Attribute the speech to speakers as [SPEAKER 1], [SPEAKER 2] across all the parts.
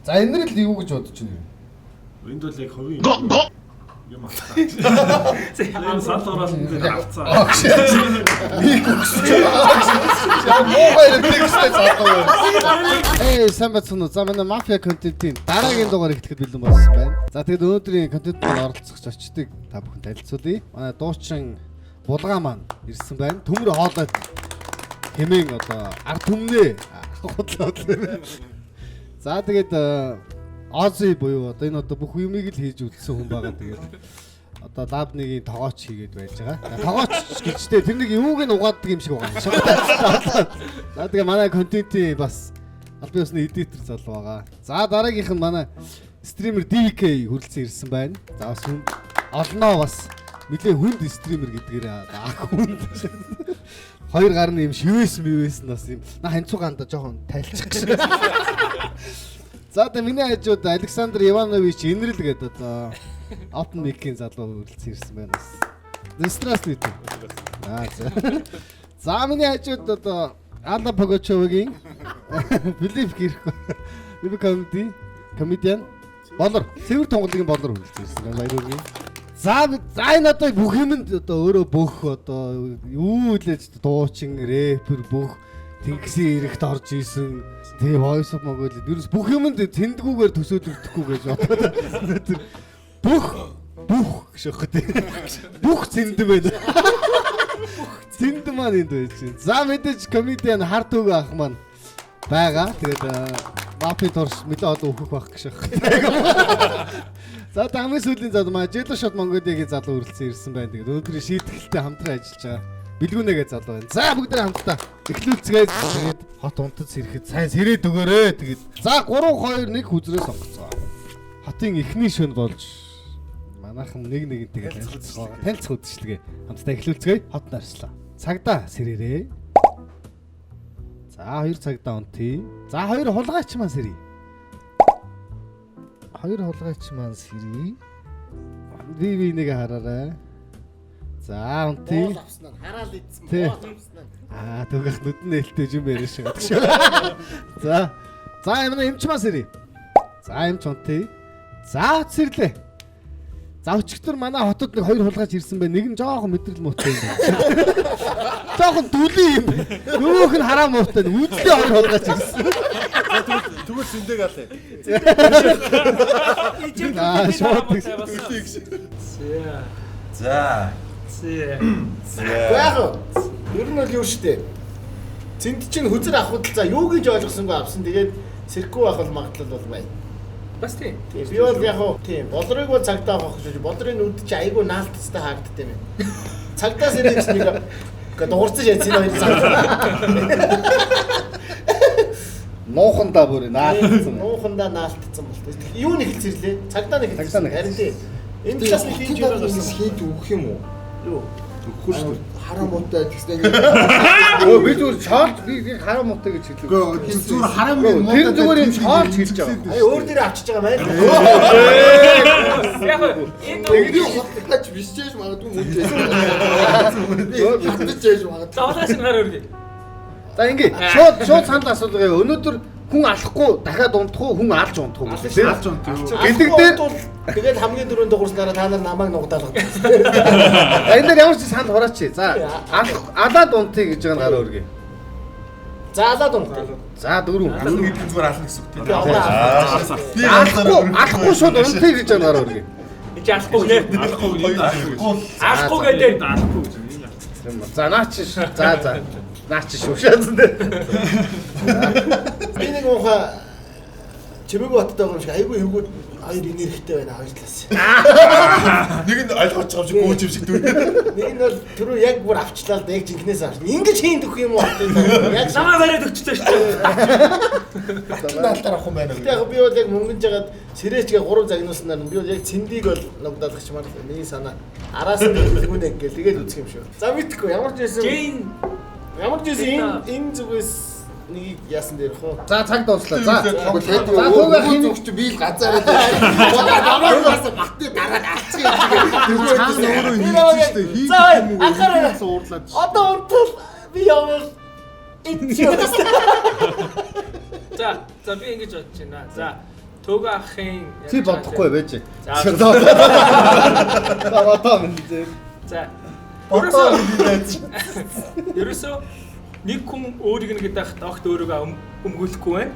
[SPEAKER 1] За энэ л юу гэж бодож байна?
[SPEAKER 2] Энд бол яг хувийн юм аа. Энэ саллуураас энэ авцаа.
[SPEAKER 1] Нэг өгсөж байна. Муухай тексттэй залгав. Сайн бацхан уу. За манай мафия контентын дараагийн дугаар эхлэхэд бэлэн болсон байна. За тэгээд өнөөдрийн контентод оролцох зочдыг та бүхэн танилцуулъя. Манай дуучин Булгаа маань ирсэн байна. Төмөр хоолойд хэмээн одоо ард түмнээ худлаад. За тэгээд Ози буюу одоо энэ одоо бүх юмыг л хийж үлдсэн хүн байгаа. Тэгээд одоо лабныгийн тогооч хийгээд байж байгаа. Тогооч гэжтэй тэр нэг юуг нь угаадаг юм шиг байгаа юм шиг. За тэгээд манай контентын бас аль биесны эдитер залуу байгаа. За дараагийнх нь манай стример DK хүрэлцэн ирсэн байна. За бас хүн олноо бас нэлээ хүнд стример гэдгээр хүнд. Хоёр гарны юм шивээс мивээс нь бас юм ханцуугаанда жоохон тайлчих гэж. За тэ миний хажууд Александр Иванович Энрэл гэдэг одоо Open Mic-ийн залуу хүрэлцэн ирсэн байна. Здравствуйте. За миний хажууд одоо Алла Погочовгийн Филипп Кирко комедиан болор цэвэр тунгалгийн болор хүрэлцэн ирсэн байна. Баярлалаа. За энэ одоо бүх юмд одоо өөрөө бүх одоо юу хэлээд дуучин, рэпер бүх тэнгисийн эрэхт орж исэн. Тэгээ Voice of Mongolia вирус бүх юмд тэндгүүгээр төсөөлөгдөхгүй гэж бодоод бүх шахах тийм бүх цэндэн байна. Цэндэн маань энд байж байна. За мэдээж комедиан харт үг ах маань байгаа. Тэгээд мафи торш мэдээ одоо өөхөх байх гэж шахах. За хамгийн сүүлийн залуу маань Jello Shot Mongolia-гийн залуу хүрэлцэн ирсэн байна. Тэгээд өнөөдрийн шийдэлтэй хамтран ажиллаж байгаа. Билгүүнэгээ залуу байна. За бүгд хамтдаа эхлүүлцгээд тэгээд хот унтад сэрэхэд сайн сэрээд өгөөрэй. Тэгээд за 3 2 1 хүзрээ сонгоцгоо. Хотын эхний шөнө болж манайхан нэг тэгээд танилцах үдшилгээ хамтдаа эхлүүлцгээе. Хот нарслаа. Цагдаа сэрээрээ. За 2 цагдаа унтъя. За 2 хулгайч маань сэрээ. 2 хулгайч маань сэрээ. Ви нэг хараарай. За унтъя.
[SPEAKER 3] Боол авснаа хараал идсэн. Боол авснаа.
[SPEAKER 1] Түүгийнх нүдэн нээлттэй юм яриа шиг гадаг шүү. За юм эмч мас ирээ. За эмч унтъя. За цэрлээ. За өчигдөр манай хотод нэг 2 хулгайч ирсэн байна. Нэг нь жоохон мэдрэл муутай юм байна. Жоохон дүлий юм. Нөгөөх нь хараа муутай. Үүдлээ 2 хулгайч ирсэн.
[SPEAKER 2] Тэгвэл зиндэг алаа.
[SPEAKER 4] За.
[SPEAKER 3] Яг ер нь л юу штэ. Цэнд чинь хүзэр авахд за юу гэж ойлгосонгүй авсан. Тэгээд сэрхгүй байх бол магадлал бол байна.
[SPEAKER 5] Бас тийм.
[SPEAKER 3] Би бол яг тийм болрыг бол цагдаа авах гэж болрын нүд чи айгүй наалтцтай хаагддаг юм. Цагдаа сэрэж нэг ингээд дуурцаж яцсан хоёр цагдаа.
[SPEAKER 1] Нуухандаа бүр наалтсан.
[SPEAKER 3] Нуухандаа наалтсан бол. Юу нэг хэлцэрлээ? Цагдаа нэг хэлцэрлээ. Харин тийм. Энэ талаас нь хийж байгаа юм
[SPEAKER 4] хийд өгөх юм уу?
[SPEAKER 3] юу?
[SPEAKER 4] Өгөхгүй шүү дээ.
[SPEAKER 1] Хараа муутай гэсэн ингэ. Би зүгээр чаалж би хараа муутай гэж хэлээ.
[SPEAKER 4] Үгүй тийм зүгээр хараа муутай.
[SPEAKER 1] Тэр зүгээр юм чаалж хэлж байгаа.
[SPEAKER 3] Ай өөр дээрээ авчиж байгаа мэн.
[SPEAKER 5] Яг энэ
[SPEAKER 4] Тэгний хотлогч бисчээж магадгүй мөнтэй. Би хатдаж магадгүй.
[SPEAKER 5] зоолоос нь гараа өргөе.
[SPEAKER 1] За ингэ шууд санал асуулгая. Өнөөдөр хүн алахгүй дахиад унтах уу хүн алж унтах уу гэж тийм.
[SPEAKER 4] Алж унт юу?
[SPEAKER 1] Гэдэг дээр
[SPEAKER 3] Тэгээд хамгийн дөрөнд дуурснараа та нар намайг нугдаалгав.
[SPEAKER 1] энэ дээр ямар ч санал хураач. За алаад унтъя гэж байгаа гараа өргөе.
[SPEAKER 3] За алаад унтъя.
[SPEAKER 1] За 4.
[SPEAKER 4] Алан гэдэг зүгээр ална гэсэн үг тийм.
[SPEAKER 3] Би
[SPEAKER 1] Алахгүй шууд унтъя гэж байгаа гараа өргөе.
[SPEAKER 5] Би ч алахгүй нэ. Алахгүй гэдэг алахгүй.
[SPEAKER 1] За наач. За. Наач шушаасан дээ.
[SPEAKER 3] би нэг муухай чимээгүй баттай байгаа юм шиг айгүй эвгүүд хоёр энергитэй байна хоёр талаас.
[SPEAKER 4] Нэг нь ойлгож байгаа юм шиг гүйж юм шиг дүү.
[SPEAKER 3] Нэг нь бол түрүү яг бүр авчлаа л яг жинкнээс авч. Ингэж хийн дөх юм уу? Яг
[SPEAKER 5] Намаа бариад өгчтэй шүү дээ.
[SPEAKER 4] Наалтаар авах юм байна.
[SPEAKER 3] яг би бол яг мөнгөж жагаад сэрэчгээ 3 загнууснаар би бол яг цэндийг бол нугдаалгах чимаар миний санаа араас нь хэлгүүнэ гэл тэгээд үзэх юм шүү. За мэдхгүй ямар ч байсан энэ зүгээс нэг яасан дээр хоо.
[SPEAKER 1] За цаг дуслаа. За.
[SPEAKER 4] Тэгээд
[SPEAKER 1] түүгээр хин
[SPEAKER 4] өгч би л газараад намаас батны дараад алцгий. Цаана өөрөө хийж штэ хийж юм уу?
[SPEAKER 3] Ахаараа
[SPEAKER 4] уурлаад.
[SPEAKER 3] одоо унтал би явал эцээ.
[SPEAKER 5] За би ингэж бодож байна. За Төг ахын
[SPEAKER 1] Чи бодохгүй байж.
[SPEAKER 5] За.
[SPEAKER 1] Одоо мэдээ.
[SPEAKER 5] За.
[SPEAKER 4] Бодоо
[SPEAKER 5] Ерөөсөө нэг хүн өөрийг нэг даахт огт өөрийгөө өмгөөлөхгүй байна.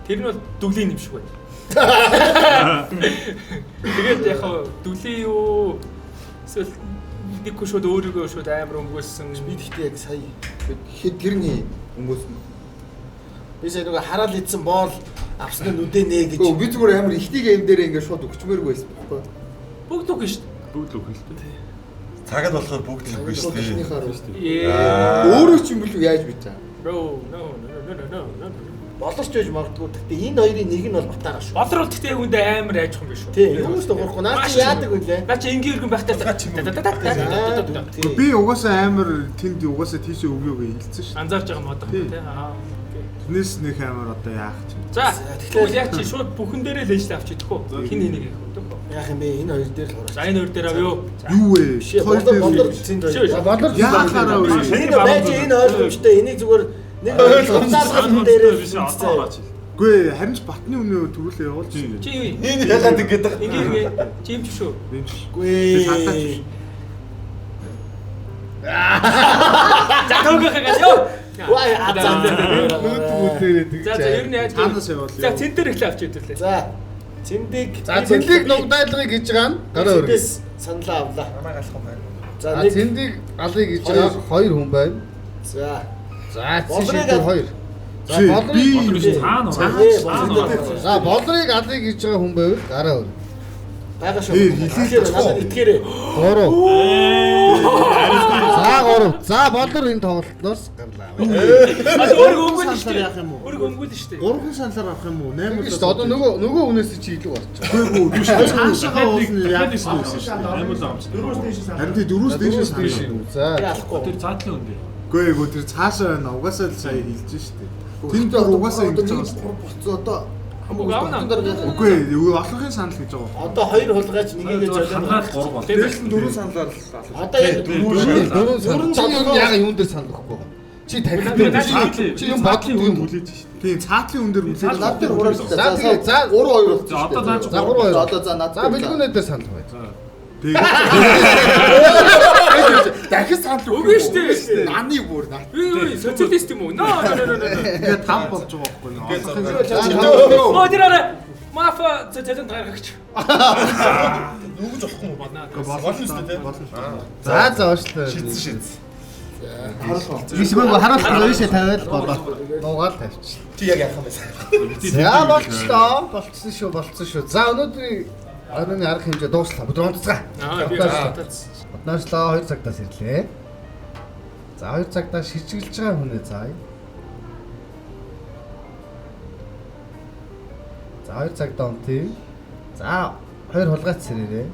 [SPEAKER 5] Тэр нь бол дүглийн юм шиг байна. Тэгээд яг дүлийн юу эсвэл нэг хүн шууд өөрийгөө шууд амар өмгөөлсөн.
[SPEAKER 3] Би тэгтээ яг сая
[SPEAKER 4] хэд тэрний хүмүүс
[SPEAKER 3] би сая нэг хараал идсэн боол авсны нүдэ нэ гэж.
[SPEAKER 4] би зүгээр амар ихнийг аим дээр ингээд шууд өгчмээргүй байсан байхгүй.
[SPEAKER 5] Бүгд үг шүү дээ.
[SPEAKER 2] Бүгд л хэлтэй.
[SPEAKER 6] Цагаад болохоор бүгд л үгүй шүү дээ.
[SPEAKER 4] Өөрөө ч юм бол яаж битээ.
[SPEAKER 5] Bro, no.
[SPEAKER 3] Боловч байж магадгүй. Гэхдээ энэ хоёрын нэг нь бол батараа шүү.
[SPEAKER 5] Болор бол тэгтээ хүндээ амар айжх юм биш үү?
[SPEAKER 3] Тийм, юу ч гурахгүй. Наа чи яадаг вүлээ?
[SPEAKER 5] Наа чи энгийн өргөн байхтай.
[SPEAKER 7] Би угаасаа амар тэнд угаасаа тийшээ өгөө гэж хэлсэн шүү.
[SPEAKER 5] Анзаарч байгаа мод тий. Аа.
[SPEAKER 7] Тэрнээс нэг амар одоо яах ч юм.
[SPEAKER 5] За, тэгвэл яг чи шууд бүхэн дээрээ л ээжлээ авчих идэхгүй. Хин энийг хийх үү?
[SPEAKER 3] Яах юм бэ? Энэ хоёр дээр л хурааш.
[SPEAKER 5] За энэ хоёр дээр авъя юу?
[SPEAKER 7] Юу вэ?
[SPEAKER 3] Болор зин дээр.
[SPEAKER 1] Болор
[SPEAKER 7] Яахаараа вэ?
[SPEAKER 3] Энэ байж энэ ойлгомжтой. Энийг зүгээр нэг ойлгомжтой дээрээ
[SPEAKER 2] биш одоо орооч.
[SPEAKER 7] Үгүй ээ, харин ч батны өмнө төрүүлээ явуулж байна.
[SPEAKER 5] Чи юу?
[SPEAKER 6] Энэ ялаад ингээд байгаа.
[SPEAKER 5] Ингээ чи юм шүү.
[SPEAKER 3] Гүй.
[SPEAKER 5] За төгөөхөөс ёо.
[SPEAKER 3] Вай азаа.
[SPEAKER 5] За ер нь яаж
[SPEAKER 7] Танаас явуулъя.
[SPEAKER 5] За цэн дээр ихлэ авч идүүлээ.
[SPEAKER 3] За. Цэндийг
[SPEAKER 1] цэндийг нугдайлгыг гэж байгаа нь гараа өргөж.
[SPEAKER 3] саналаа авлаа.
[SPEAKER 6] Намайг алах юм байна.
[SPEAKER 3] За
[SPEAKER 1] А
[SPEAKER 3] нэг.
[SPEAKER 1] цэндийг алыг гэж байгаа хоёр хүн байна.
[SPEAKER 3] За.
[SPEAKER 1] За
[SPEAKER 3] Болрыг
[SPEAKER 1] цэндийг хоёр. За болрыг
[SPEAKER 2] Цаана
[SPEAKER 1] За болрыг алыг гэж байгаа хүн байвал гараа өргөж.
[SPEAKER 3] Бага шүү. Надад итгээрэй.
[SPEAKER 1] 3. За 3. За болор энэ тоглолтноос гарлаа.
[SPEAKER 5] Өөргөө өмгөөл шүү дээ.
[SPEAKER 3] Яах юм уу?
[SPEAKER 5] Өөргөө өмгөөл шүү дээ.
[SPEAKER 3] 3 саналаар авах юм уу? 8
[SPEAKER 1] Гэж одоо нөгөө хүнээс чи илүү болчих.
[SPEAKER 7] Цаашаа уулна яах юм
[SPEAKER 2] шүү дээ. Амар л амч.
[SPEAKER 7] Харин тий дөрөөс дээшээс тийш.
[SPEAKER 1] За
[SPEAKER 3] яахгүй.
[SPEAKER 2] Тэр цаатлын үндэ.
[SPEAKER 7] Үгүй ээ, тэр цаашаа байна. Угаасаа л сая хэлж штэ. Тэнд дор угаасаа ингэж байгаа шүү.
[SPEAKER 3] Болцоо одоо
[SPEAKER 5] Үгүй аавна.
[SPEAKER 7] Үгүй ээ, олонхын санал гэж байгаа.
[SPEAKER 3] одоо хоёр хулгайч нэгийг
[SPEAKER 2] Санаад
[SPEAKER 3] золино.
[SPEAKER 2] 3 бол.
[SPEAKER 4] Дээрс нь 4 саналаар л
[SPEAKER 3] Одоо яг
[SPEAKER 1] дөрөв санал. Чи юу яга юун дээр санал өгөхгүй. Чи тархитай чи юм бодлын үн
[SPEAKER 7] хүлээж штэ. Тийм, цаатлын үн дээр хүлээж.
[SPEAKER 3] над дээр хураад.
[SPEAKER 1] За тэгээ за
[SPEAKER 4] 3 2 болсон.
[SPEAKER 2] За одоо наач.
[SPEAKER 1] За 3 2.
[SPEAKER 4] Одоо за над.
[SPEAKER 1] За бэлгүүнээ дээр санал бай.
[SPEAKER 4] Дахиж санал
[SPEAKER 5] Үгүй шүү дээ.
[SPEAKER 4] Наны бүр наа.
[SPEAKER 5] Үй социалист юм уу? No.
[SPEAKER 7] Тэгээ 5 болж байгаа байхгүй юу?
[SPEAKER 5] Оо тэраараа мафа зэзэн гаргагч.
[SPEAKER 6] Нүгэж болохгүй юм байна.
[SPEAKER 7] Болно.
[SPEAKER 1] За уушлаа.
[SPEAKER 6] Шидс.
[SPEAKER 1] Гисмэг харуулах ийшээ тавиад болоо. Нуугаал тавьчих.
[SPEAKER 6] Чи яг яах юм бэ?
[SPEAKER 1] За болчихсон шүү. За өнөөдрийн орны арга хэмжээ дууслаа. Өдөр онцгой.
[SPEAKER 5] Аа би
[SPEAKER 1] Батнаашлаа 2 цагтаас ирлээ. За 2 цагтаас шижиглэж байгаа хүнээ заая. За 2 цагт онтыг. За 2 хулгайч сэрээрээ.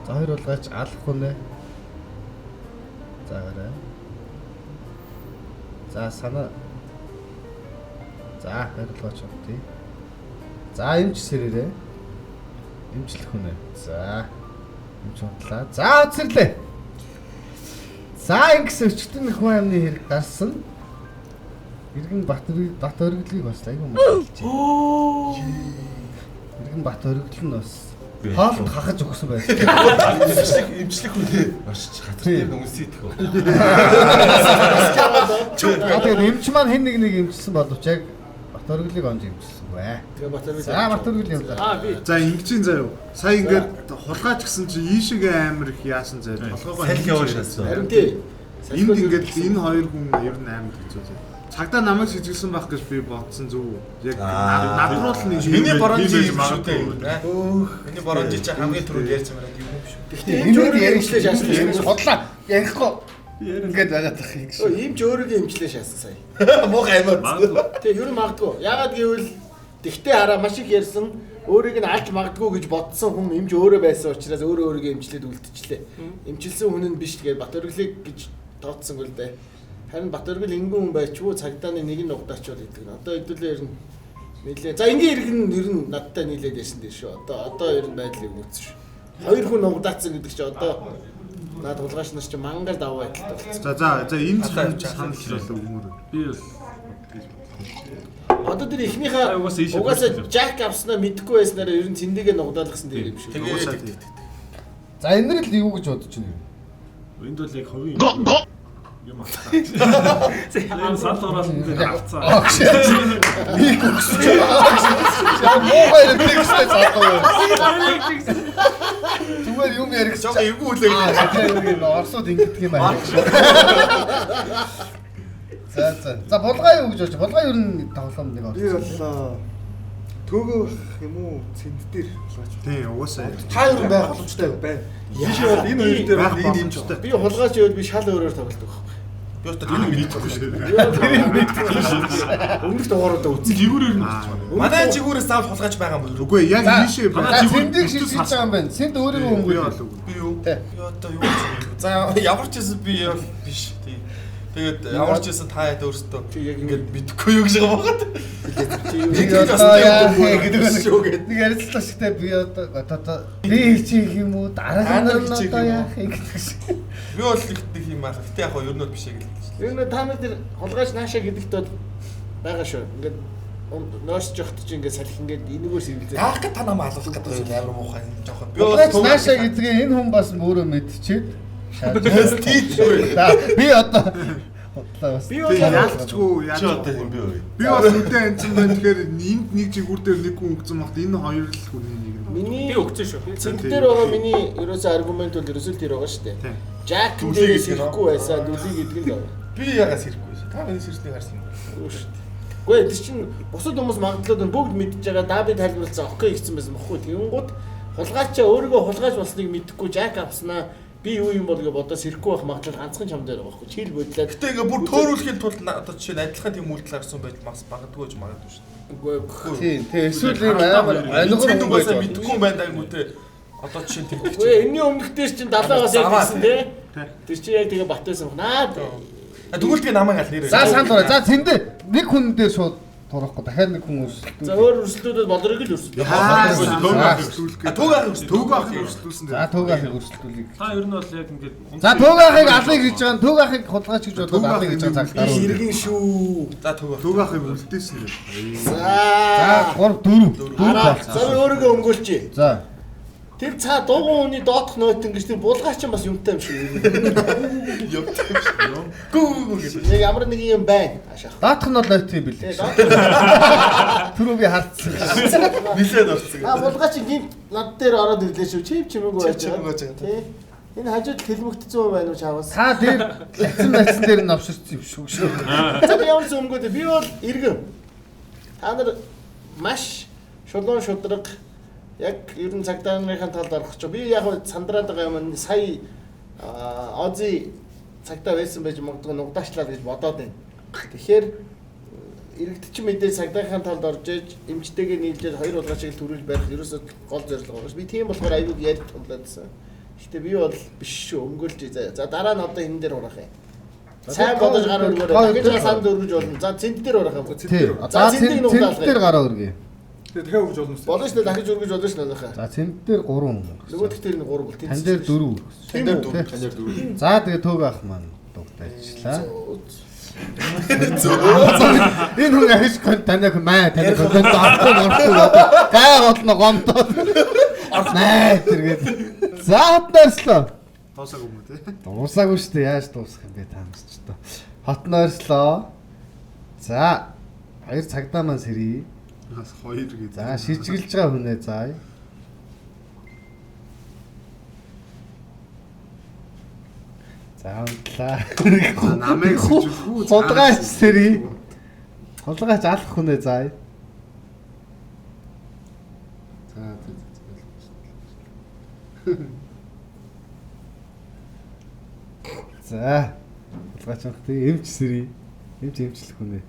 [SPEAKER 1] За 2 хулгайч алах хүнээ. За гараа. За санаа. За 2 хулгайч онтыг. За эмч сэрээрээ. Эмчлэх хүнээ. За эмч унтлаа. За үцэрлээ. За ингэс өчтөн хүн амны хэрэг гарсан. Иргэн бат өргөдлийг бас айгүй муу. Иргэн бат өргөдөл нь бас хоолнд хахаж өгсөн байх.
[SPEAKER 6] Имчлэх үгүй. Оршиж хатар дээр хүмүүс идэх.
[SPEAKER 1] Тэгээд эмч маань хэн нэг эмчсэн боловч яг бат өргөдлийг онж эмчсэн бай.
[SPEAKER 3] Тэгээ батар.
[SPEAKER 1] За бат өргөл юм даа.
[SPEAKER 5] би
[SPEAKER 7] За ингэчин заяа. Сая ингээд хулгайч гисэн чи ийшээгээ амар их яасан заяа. Толгоогоо
[SPEAKER 6] Салхи уушаасан.
[SPEAKER 3] Харин тий.
[SPEAKER 7] энд ингээд энэ хоёр хүн ер нь амар хэцүү заяа. Цагдаа намайг сэжгэлсэн байх гэж би бодсон зүг. Яг надруулал нэг
[SPEAKER 6] Миний боронжи юм шүү дээ. Миний боронжи чи хамгийн түрүүнд ярьсан байна юм шүү.
[SPEAKER 3] Гэхдээ энэ өөрөө ярьчлаа шаасан.
[SPEAKER 1] Хотлаа ярихгүй. Ингээд байгаад тах юм шиг.
[SPEAKER 3] Ийм ч өөрийгөө имчлээ шаасан сая.
[SPEAKER 6] Муухай аймаг.
[SPEAKER 3] Тэгээ ер нь магадгүй. Ягаад гэвэл тэгтээ хараа маш их ярьсан. Өөрийг нь алж магадгүй гэж бодсон хүн эмч өөрөө байсан учраас өөрийгөө эмчлээд үлдчихлээ. Эмчилсэн хүн нь биш тэгээд бат өргөлийг гэж тооцсон гол дээ. Харин бат өргөл ингэн хүн байчгүй цагдааны нэг нь угдаачвал гэдэг нь. Одоо хэдүүлээ ер нь нэлээ. За энгийн иргэн нь ер нь надтай нийлээд ясан дээ шүү. Одоо ер нь байдлыг үүссэн шүү. Хоёр хүн угдаацсан гэдэг чинь одоо наад хулгайч нар чинь мангар даваа байдалтай болсон.
[SPEAKER 7] За энэ санал санал ширэл өгмөр.
[SPEAKER 2] Би
[SPEAKER 3] Одоо тэр ихнийхээ угаасаа Жак авснаа мэдэхгүй байснараа ер нь цэндигээ нугдаалгасан дээр юм шиг.
[SPEAKER 1] За энэ л юу гэж бодож байна юу?
[SPEAKER 2] Энд бол яг ховын юм аа. Энэ сал ороод энэ авцаа.
[SPEAKER 1] Би өгсөж байгаа. Мохоо электриктэй заахгүй. Зүгээр юм ярих жоо эвгүй үлээ. Орсууд ингэдэг юм байна. За булгаа юу гэж бодож? Булгаа ер нь тоглоом нэг орсон.
[SPEAKER 4] Би боллоо. Төөгөө юм уу цэнд дээр булгаач.
[SPEAKER 7] Тийм угаасаа.
[SPEAKER 3] Та ер нь байх боломжтой байна.
[SPEAKER 4] Яаж бол энэ хоёр дээр
[SPEAKER 7] байх
[SPEAKER 4] энэ юмчтай.
[SPEAKER 3] Би хулгайч явал би шал өөрөөр тоглодог байхгүй.
[SPEAKER 6] Би өөртөө тэр нэг мэдчихгүй шүү.
[SPEAKER 3] Өмнөх дугааруудаа үзсэн.
[SPEAKER 2] Жигүүрээр нь болчих байна.
[SPEAKER 6] Манай жигүүрээс заавал хулгайч байгаа юм бол.
[SPEAKER 7] Үгүй яг ийшээ
[SPEAKER 1] За цэндийг шилжиж байгаа юм байна. Цэнд өөрийгөө өнгөрөө.
[SPEAKER 6] Би юу? Би одоо юу гэж. За ямар ч юм би яв биш. Тийм. Тэгээд ямар ч юм та яд өөртөө ингээд мэдхгүй юу гэж байгаа багт.
[SPEAKER 1] Нэг одоо яа гэдэг нэг ярилцлаа шигтэй би одоо би хийх юм уу дараа нь одоо яах гэдэг шиг.
[SPEAKER 6] Би бол их юм аа. Гэтэ яг хоо ер нь биш яг л.
[SPEAKER 3] Ер нь та нар тэр хулгайч наашаа гэдэгт бол байгаа шүү. Ингээд ноосч явахт чи ингээд салхи ингээд энэгөөс ирэлзээ.
[SPEAKER 6] Яах гэж та намайг алуулах гэдэг юм амар муухай юм жоохон.
[SPEAKER 1] Би бол наашаа гэдгээ энэ хүн бас өөрөө мэдчихэд. Би одоо
[SPEAKER 3] би бол
[SPEAKER 7] яалтчгүй яаж
[SPEAKER 2] одоо юм би өөр.
[SPEAKER 7] би бас үдэ анцсан байна. Тэгэхээр энд нэг жигүүр дээр нэг хүн өгсөн багт энэ хоёр л хүний нэг нь.
[SPEAKER 3] миний
[SPEAKER 5] Би өгсөн шүү.
[SPEAKER 3] цэнт дээр байгаа миний ерөөсөө аргумент бол ерөөсөө тэр байгаа шүү дээ. Жак дээрээс ирэхгүй байсан дүлий гэдэг нь байна.
[SPEAKER 6] Би ягаас ирэхгүй шүү. Та миний сэрснийг харсан юм.
[SPEAKER 3] Үгүй шүү дээ. Гэхдээ тэр чинь бусад хүмүүс магадлал бүгд мэдж байгаа даби тайлбарлалцсан окей гэсэн байсан бохгүй. Тэгэнгუთ хулгайчаа өөрийгөө хулгайч болсныг мэдэхгүй Жак авснаа би юу юм бол гэж бодож сэрэхгүй байх магадлал ганцхан чам дээр байгаа байхгүй. Чийл бодлоо.
[SPEAKER 6] Гэтэ ингээ бүр төөрүүлэхийн тулд одоо жишээ нь адилхан тийм үйлдэл гарсан байж бас магадгүй ч магадгүй шүү.
[SPEAKER 3] Үгүй.
[SPEAKER 1] тийм эсвэл юм амар өнгөр
[SPEAKER 6] Тэнд
[SPEAKER 1] хүн
[SPEAKER 6] угаасаа
[SPEAKER 1] байж
[SPEAKER 6] мэдхгүй юм байна гэмүүтэй. Одоо жишээ нь тэр
[SPEAKER 3] Үгүй энэний өмнөхдөөс чинь 70-аас яг гэсэн тий. Тэр чи яг тэгээ батайсан байна.
[SPEAKER 6] Тэгвэл тэгээ намайг аль нэрээ.
[SPEAKER 1] За санд ороо. За цэндээ нэг хүн дээр шууд турахгүй дахиад нэг хүн өрсөлдөө.
[SPEAKER 3] За өөр өрсөлдөөд болрыг л өрсөлдөө.
[SPEAKER 6] Төг
[SPEAKER 7] ахыг өрсөлдүүлсэн.
[SPEAKER 1] За төг ахыг өрсөлдүүлээ.
[SPEAKER 2] Та ер нь бол яг ингээд
[SPEAKER 1] За төг ахыг алыг гэж байгаа. Төг ахыг хулгайч гэж бодоод алыг гэж байгаа цаг гарав.
[SPEAKER 3] Иргэн шүү.
[SPEAKER 6] За
[SPEAKER 7] төг ахыг үлдээсэн л.
[SPEAKER 1] За 3 4.
[SPEAKER 3] За би өөрийгөө өмгөөлчихье.
[SPEAKER 1] За
[SPEAKER 3] Тэр цаа дууган хүний доотх нойтон гэж тэр булгаач юм бас юмтай юм шиг. Гүү гэж. Нэг ямар нэг юм байна. Ашаах.
[SPEAKER 1] даатах нь бол ойт юм билээ. Түрүү би хартсан.
[SPEAKER 6] нилээд орсон.
[SPEAKER 3] Булгаач гинт над дээр ороод ирлээ шүү. Чимээгүй байж байгаа. Тий. Энэ хажууд хэлмэгдсэн юм байна уу чаавас?
[SPEAKER 1] Та дээр лацсан дээр нь авширсан юм шүү.
[SPEAKER 3] За би ямар ч өмгөөд би бол иргэн. Та нар маш шулуун шудраг яг ер нь цагдааныхаа талд орох ч би яг сандраад байгаа юм сая Ози цагдаа байсан байж магадгүй нугдаачлаа гэж бодоод байна. Тэгэхээр иргэдч мэдээ цагдааныхаа талд орж иж эмчтэйгээ нийлжээд хоёр улгаачийг төрүүл барих ерөөсөө гол зорилго байгаа ш. Би тийм болохоор аюуг ярьж тулаадсан. Гэхдээ би бол биш шүү өмгөөлж заяа. За дараа нь одоо энэ дээр урах юм. Сайн бодож гараа өргөөрэй. Дахиж санд өргөж болно. За цэнт дээр урах юм.
[SPEAKER 1] За цэнт дээр гараа өргөе.
[SPEAKER 4] Тэгээ дахиад өгч болно.
[SPEAKER 3] Болно шүү дээ дахиж өргөж болно шүү дээ.
[SPEAKER 1] За цэнт дээр 3.
[SPEAKER 3] Нөгөө тэгтэр нь 3 бол
[SPEAKER 1] Тань дээр 4.
[SPEAKER 3] Тань дээр 4.
[SPEAKER 1] За тэгээ төг ах маань дугтайчлаа. Энэ хүн ахиж таныг маа таныг контент авахгүй гай болно гомдоо. Наа тэргээд. За хот нойрслоо.
[SPEAKER 7] Тоосаагүй юм тий.
[SPEAKER 1] Дуусаагүй шүү дээ. Яаж дуусах юм бэ та хамсч тоо. Хот нойрслоо. За хоёр цагдаа маань сэрий.
[SPEAKER 7] Бас хоёр гэж.
[SPEAKER 1] За шижгэлж байгаа хүнээ заая. За унтлаа.
[SPEAKER 7] Намайг шижүүлгүй.
[SPEAKER 1] Хулгайч сэрий. Хулгайч алах хүнээ заая. За. Хулгайч анх тий эмч сэрий. Эмч эмчлэх хүнээ.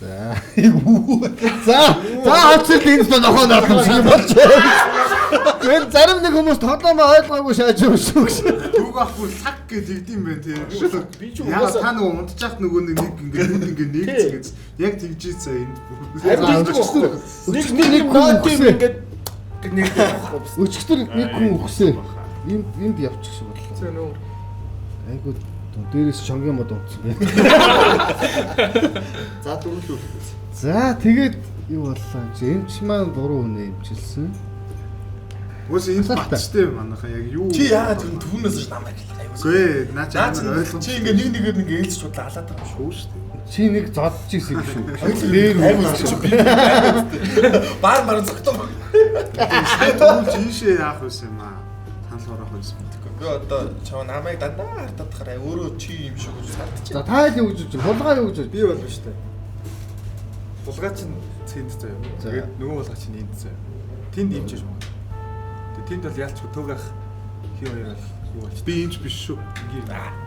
[SPEAKER 1] За. За хацэл энэ л нохоо наадсан шиг болж байна. Гэн зарим нэг хүмүүс тоглоомоо ойлгоогүй шааж өгсөн гэж.
[SPEAKER 7] Төг ахгүй саг гэж игдэм байх тий.
[SPEAKER 3] Би ч
[SPEAKER 7] Яа
[SPEAKER 3] угаасаа
[SPEAKER 7] та нөгөө унтчихт нөгөө нэг ингээд нэгцэн гэж. Яг тэгжээ цаа энд.
[SPEAKER 3] нэг нот юм ингээд нэг
[SPEAKER 1] Өчигдөр нэг хүн өгсөн. Энд явчих шиг бодлоо.
[SPEAKER 3] нөө
[SPEAKER 1] Айгуу Дээрээс шонгийн мод унтсан.
[SPEAKER 4] За дөрвөлөө.
[SPEAKER 1] За тэгээд юу боллоо чи эмч маань буруу үнэ эмчилсэн.
[SPEAKER 7] Үгүй энэ батчтай манайхаа яг юу.
[SPEAKER 6] Чи яагаад тэр түүнээс ч намайг аюул.
[SPEAKER 7] Үгүй наа чи ойлгомжтой.
[SPEAKER 6] Чи ингээ нэг нэгээр нэг ээлж судлаа алаад байгаа шүү
[SPEAKER 7] шүү дээ.
[SPEAKER 1] Чи нэг зодж исэн юм шүү. Дээр
[SPEAKER 6] Баар зогтоо.
[SPEAKER 7] Тэгвэл жишээ яах вэ юм аа? Санал гарах байсан.
[SPEAKER 6] Би одоо чав намайг дандаа хартаад тахаар өөрөө чи юм шиг гэж сардчих.
[SPEAKER 1] За та юу гэж бодож, хулгай юу гэж бодож?
[SPEAKER 8] Би болно шүү дээ. Булгаа чинь цэнд заяа. Тэгээд нөгөө булгаа чинь энд заяа. Тэнд имчэж байна. Тэгээд тэнд бол ялчгүй төөгөх хий хоёр юу болчих.
[SPEAKER 7] Би энэ биш шүү.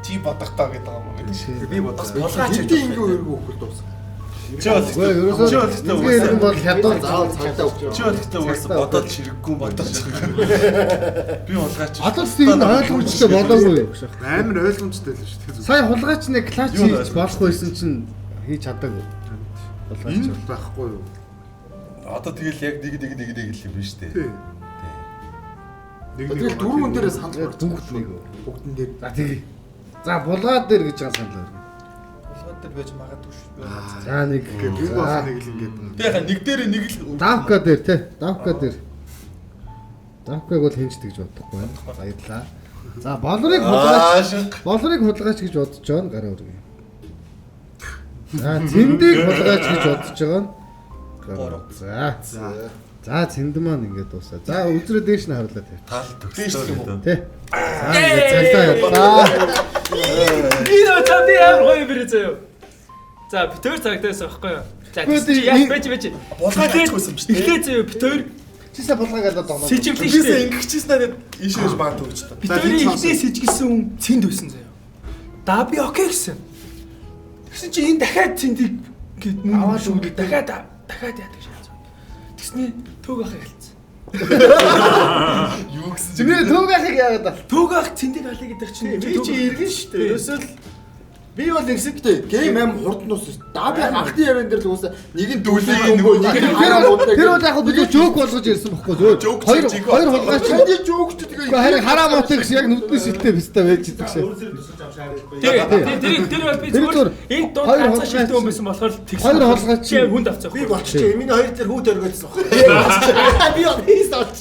[SPEAKER 6] Чи бодохтаа гэдэг юм уу гэдэг.
[SPEAKER 8] Би бодож
[SPEAKER 6] Булгаа чи
[SPEAKER 4] Энд ингээ өргөө өгөх дуусах.
[SPEAKER 6] Чи бол
[SPEAKER 1] энэ бол хятад
[SPEAKER 4] Заавал цагдаа өгч.
[SPEAKER 6] Чи бол ихтэй уусаа бодоод чирэггүй бодож. Би булгаач.
[SPEAKER 1] Атал тийм ойлгомжтой болоогүй.
[SPEAKER 7] Амар ойлгомжтой л шүү дээ.
[SPEAKER 1] Сая хулгайч нэг клач хийж болох байсан чинь хийж чадаагүй.
[SPEAKER 7] Энэ л байхгүй юу?
[SPEAKER 6] Одоо тэгэл яг нэг л юм биш үү?
[SPEAKER 7] Тий.
[SPEAKER 4] Тэгэл дөрвөн дээрээ санал
[SPEAKER 1] Бүгд нэг.
[SPEAKER 4] бүгдэн дээр.
[SPEAKER 1] За тий. За булгаа дээр гэж байгаа санал байна.
[SPEAKER 6] Булгаад дээр байж магадгүй шүү.
[SPEAKER 1] За нэг
[SPEAKER 7] Энэ бас нэг л ингээд.
[SPEAKER 6] Би яхаа нэг дээр нэг л
[SPEAKER 1] давка дээр тий. Давка дээр. Давкаг бол хинж тэгж бодохгүй байна. Баярлаа. За болрыг хулгайч гэж бодож байгаа нь гараа өргөе. За цэндийг хулгайч гэж бодож байгаа нь гараа. За цэнд маань ингээд дуусаа. За үзрээ дээш нь харлаа тий.
[SPEAKER 6] таал төгссөн юм.
[SPEAKER 1] Тий. За ингээд цагдаа яваа.
[SPEAKER 5] Энэ очоод ямар гоё бэрээ заяа. За битээр цагдаас авахгүй юу? За яах байж.
[SPEAKER 6] Булгаач байсан юм шүү дээ.
[SPEAKER 5] Эхлээ заяа битээр
[SPEAKER 1] Чисээ булгааг л доо.
[SPEAKER 5] сэжиглэн
[SPEAKER 6] Бисээ
[SPEAKER 5] штэ.
[SPEAKER 6] ингэчихсэн надад ийшээж баат өгч та.
[SPEAKER 5] Битээр эхлээ сэжгэлсэн хүн цэнд байсан заяа. Да би окей гэсэн. Тэгсэн чи энэ дахиад цэндийг гээд мөн шүү дахиад яадаг шээ. Тэгснээ төг ах хэлсэн.
[SPEAKER 6] Юу гэсэн чи
[SPEAKER 1] Чиний төг ахыг яагаад аа?
[SPEAKER 5] Төг ах цэндийг аль гэдэг чинь
[SPEAKER 3] Би чи иргэн шүү дээ. Ерөөсөө л би бол нэгсэдтэй гейм аим хурдан дуусна. Даби анхны явын дээр л уусаа нэг нь дүүлээ нөгөө нэг нь
[SPEAKER 1] Тэр бол яг бид жоок болгож ирсэн бохгүй зөө. Хоёр хулгайч.
[SPEAKER 3] чиний жоогч тэгээ
[SPEAKER 1] Харин хараа мотыг яг нүдний шилтэй бистэй байж идэг шээ.
[SPEAKER 5] Тэр бол би зүгээр энэ дунд
[SPEAKER 1] Хоёр
[SPEAKER 5] ганцаа шилдэг юм байсан болохоор тэгсэн.
[SPEAKER 1] Хоёр хулгайч
[SPEAKER 5] чи хүнд авцгаах.
[SPEAKER 3] би болчих чи миний хоёр дээр хүүд өргөөдсөн баг. Би бол хийс авч.